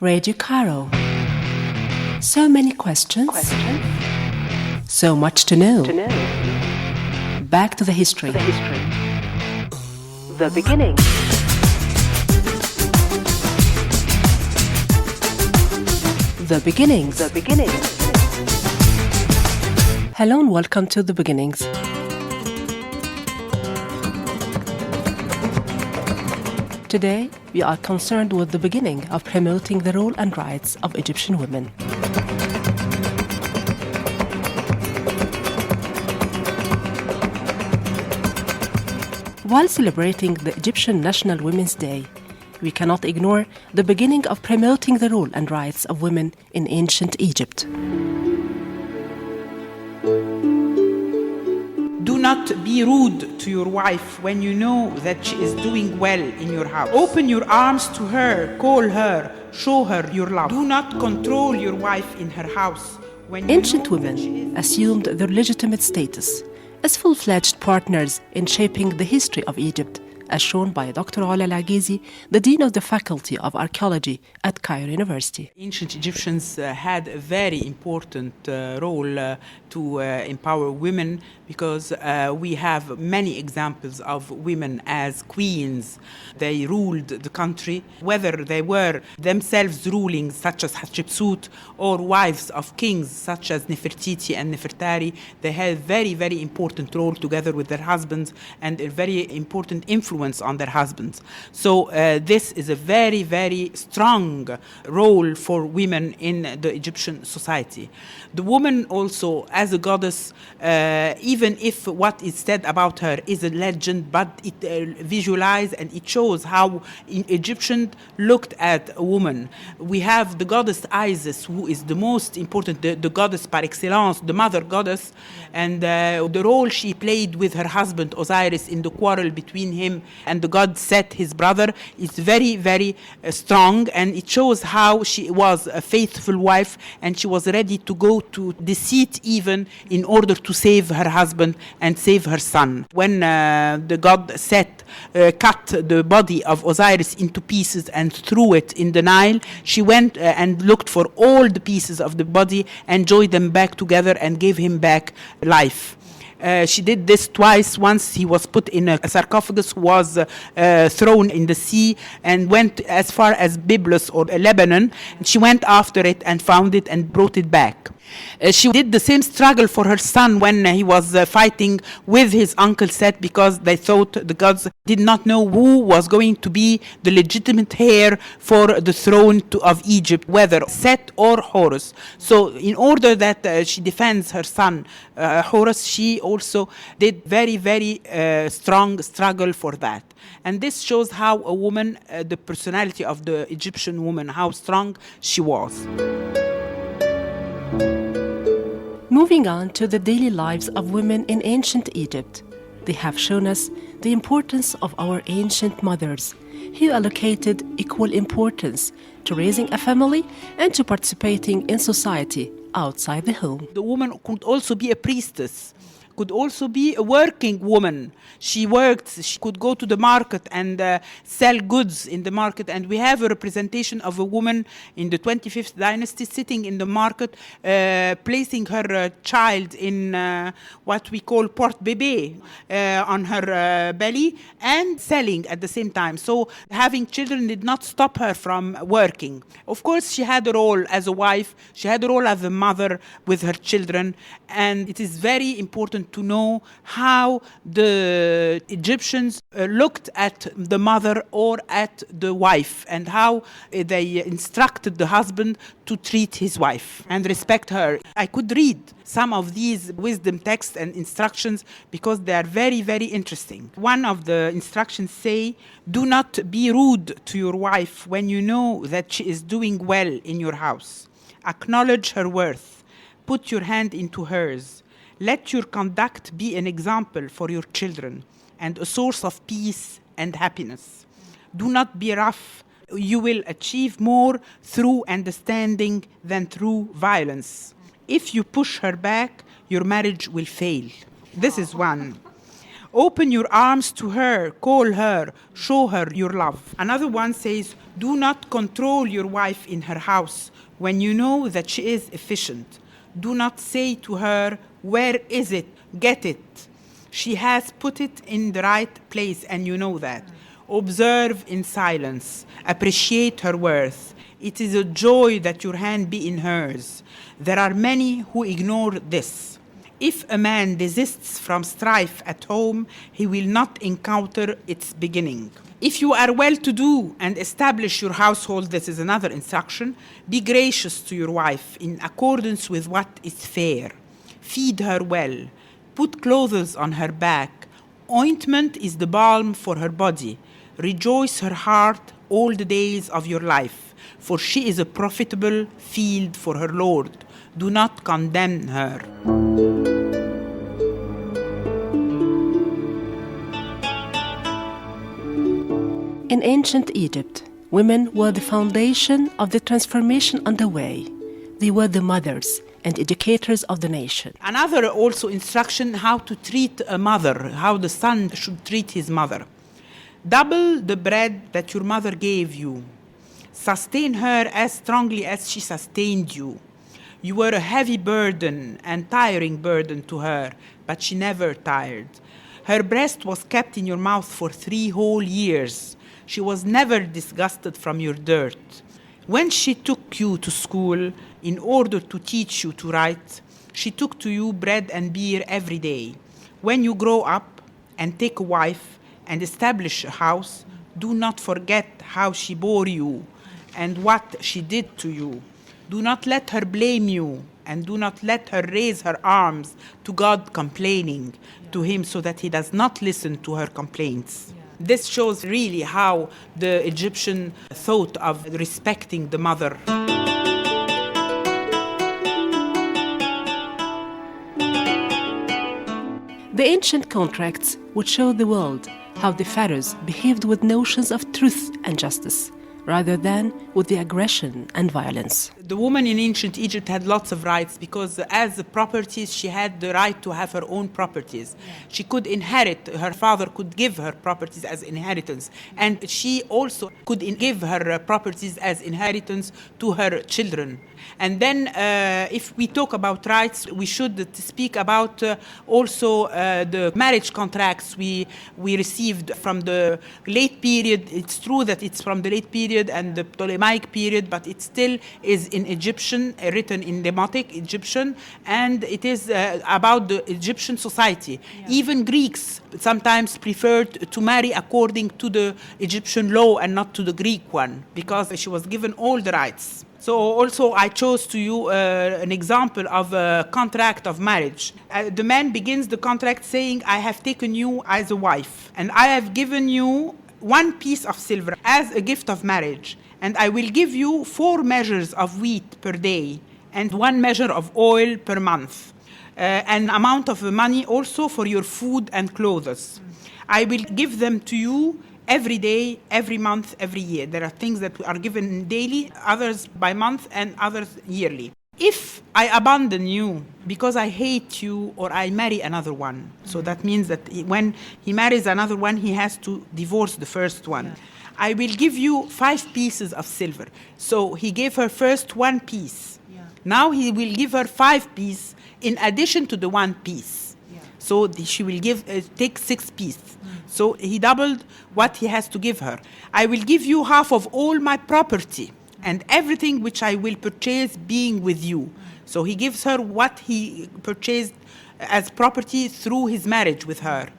Radio Cairo. So many questions. So much to know. Back to the history. The beginning. The beginnings. The beginning. Hello and welcome to The Beginnings. Today, we are concerned with the beginning of promoting the role and rights of Egyptian women. While celebrating the Egyptian National Women's Day, we cannot ignore the beginning of promoting the role and rights of women in ancient Egypt. Do not be rude to your wife when you know that she is doing well in your house. Open your arms to her, call her, show her your love. Do not control your wife in her house. Ancient women assumed their legitimate status as full-fledged partners in shaping the history of Egypt, as shown by Dr. Ala Al-Agizi, the Dean of the Faculty of Archaeology at Cairo University. Ancient Egyptians had a very important role to empower women because we have many examples of women as queens. They ruled the country, whether they were themselves ruling, such as Hatshepsut, or wives of kings, such as Nefertiti and Nefertari. They had a very, very important role together with their husbands and a very important influence on their husbands. So this is a very, very strong role for women in the Egyptian society. The woman also, as a goddess, even if what is said about her is a legend, but it visualizes and it shows how Egyptians looked at a woman. We have the goddess Isis, who is the most important, the goddess par excellence, the mother goddess, and the role she played with her husband Osiris in the quarrel between him and the god Set, his brother, is very, very strong, and it shows how she was a faithful wife and she was ready to go to deceit even in order to save her husband and save her son. When the god Set cut the body of Osiris into pieces and threw it in the Nile, she went and looked for all the pieces of the body and joined them back together and gave him back life. She did this twice. Once he was put in a sarcophagus, was thrown in the sea, and went as far as Byblos or Lebanon. She went after it and found it and brought it back. She did the same struggle for her son when he was fighting with his uncle Set, because they thought the gods did not know who was going to be the legitimate heir for the throne of Egypt, whether Set or Horus. So in order that she defends her son Horus, she also did very, very strong struggle for that. And this shows how a woman, the personality of the Egyptian woman, how strong she was. Moving on to the daily lives of women in ancient Egypt, they have shown us the importance of our ancient mothers, who allocated equal importance to raising a family and to participating in society outside the home. The woman could also be a priestess, could also be a working woman. She worked, she could go to the market and sell goods in the market. And we have a representation of a woman in the 25th dynasty sitting in the market, placing her child in what we call porte-bébé on her belly and selling at the same time. So having children did not stop her from working. Of course, she had a role as a wife, she had a role as a mother with her children. And it is very important to know how the Egyptians looked at the mother or at the wife, and how they instructed the husband to treat his wife and respect her. I could read some of these wisdom texts and instructions because they are very, very interesting. One of the instructions say, do not be rude to your wife when you know that she is doing well in your house. Acknowledge her worth. Put your hand into hers. Let your conduct be an example for your children and a source of peace and happiness. Do not be rough. You will achieve more through understanding than through violence. If you push her back, your marriage will fail. This is one. Open your arms to her, call her, show her your love. Another one says, do not control your wife in her house when you know that she is efficient. Do not say to her, where is it? Get it. She has put it in the right place and you know that. Observe in silence. Appreciate her worth. It is a joy that your hand be in hers. There are many who ignore this. If a man desists from strife at home, he will not encounter its beginning. If you are well-to-do and establish your household, this is another instruction, be gracious to your wife in accordance with what is fair. Feed her well. Put clothes on her back. Ointment is the balm for her body. Rejoice her heart all the days of your life, for she is a profitable field for her Lord. Do not condemn her. In ancient Egypt, women were the foundation of the transformation underway. They were the mothers and educators of the nation. Another also instruction how to treat a mother, how the son should treat his mother. Double the bread that your mother gave you. Sustain her as strongly as she sustained you. You were a heavy burden and tiring burden to her, but she never tired. Her breast was kept in your mouth for 3 whole years. She was never disgusted from your dirt. When she took you to school in order to teach you to write, she took to you bread and beer every day. When you grow up and take a wife and establish a house, do not forget how she bore you and what she did to you. Do not let her blame you, and do not let her raise her arms to God complaining to him so that he does not listen to her complaints. This shows really how the Egyptian thought of respecting the mother. The ancient contracts would show the world how the pharaohs behaved with notions of truth and justice, rather than with the aggression and violence. The woman in ancient Egypt had lots of rights because as properties, she had the right to have her own properties. She could inherit, her father could give her properties as inheritance. And she also could give her properties as inheritance to her children. And then if we talk about rights, we should speak about also the marriage contracts we received from the late period. It's true that it's from the late period and the Ptolemaic period, but it still is in Egyptian, written in Demotic Egyptian, and it is about the Egyptian society. Yeah. Even Greeks sometimes preferred to marry according to the Egyptian law and not to the Greek one, because she was given all the rights. So also I chose to you an example of a contract of marriage. The man begins the contract saying, I have taken you as a wife, and I have given you 1 piece of silver as a gift of marriage, and I will give you 4 measures of wheat per day and 1 measure of oil per month, an amount of money also for your food and clothes. I will give them to you every day, every month, every year. There are things that are given daily, others by month, and others yearly. If I abandon you because I hate you or I marry another one, so that means that when he marries another one, he has to divorce the first one. Yeah. I will give you 5 pieces of silver. So he gave her first 1 piece. Yeah. Now he will give her 5 pieces in addition to the 1 piece. Yeah. So she will take 6 pieces. So he doubled what he has to give her. I will give you half of all my property and everything which I will purchase being with you. So he gives her what he purchased as property through his marriage with her.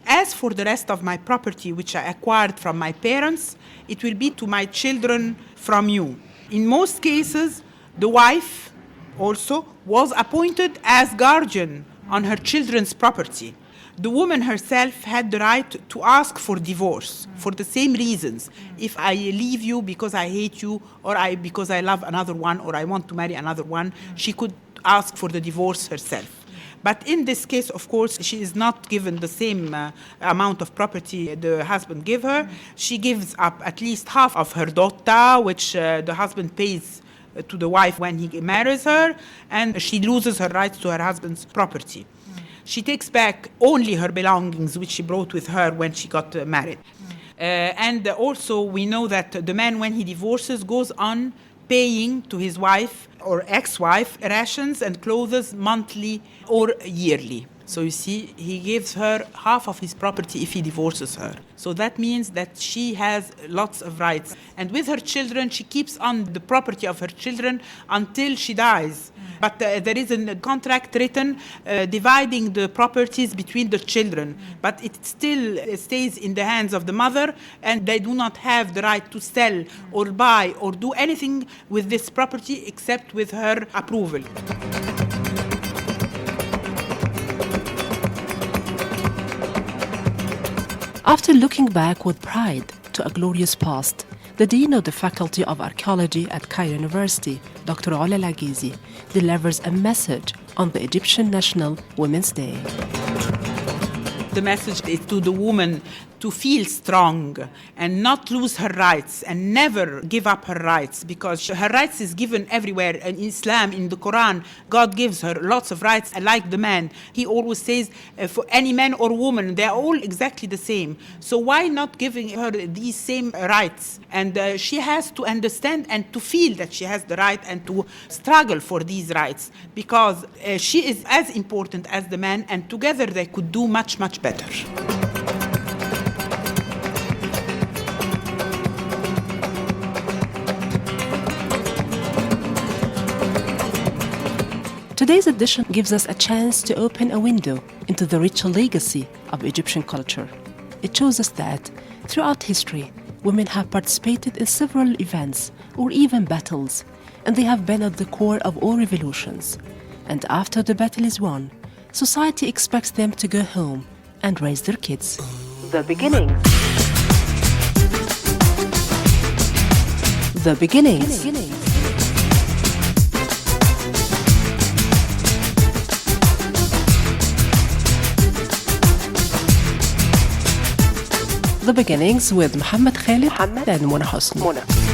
As for the rest of my property which I acquired from my parents, it will be to my children from you. In most cases, the wife also was appointed as guardian on her children's property. The woman herself had the right to ask for divorce for the same reasons. If I leave you because I hate you, or because I love another one, or I want to marry another one, she could ask for the divorce herself. But in this case, of course, she is not given the same amount of property the husband gave her. She gives up at least half of her dota, which the husband pays to the wife when he marries her, and she loses her rights to her husband's property. she takes back only her belongings, which she brought with her when she got married. And also we know that the man, when he divorces, goes on paying to his wife or ex-wife rations and clothes monthly or yearly. So you see, he gives her half of his property if he divorces her. So that means that she has lots of rights. And with her children, she keeps on the property of her children until she dies. But there is a contract written dividing the properties between the children. But it still stays in the hands of the mother, and they do not have the right to sell or buy or do anything with this property except with her approval. After looking back with pride to a glorious past, the Dean of the Faculty of Archaeology at Cairo University, Dr. Ola Lagizi, delivers a message on the Egyptian National Women's Day. The message is to the woman to feel strong and not lose her rights and never give up her rights, because her rights is given everywhere. In Islam, in the Quran, God gives her lots of rights, like the man. He always says for any man or woman, they are all exactly the same. So why not giving her these same rights? And she has to understand and to feel that she has the right and to struggle for these rights, because she is as important as the man, and together they could do much, much better. Today's edition gives us a chance to open a window into the rich legacy of Egyptian culture. It shows us that, throughout history, women have participated in several events or even battles, and they have been at the core of all revolutions. And after the battle is won, society expects them to go home and raise their kids. The beginnings. The beginnings. The Beginnings with Mohammed Khalid and Mona Hosni.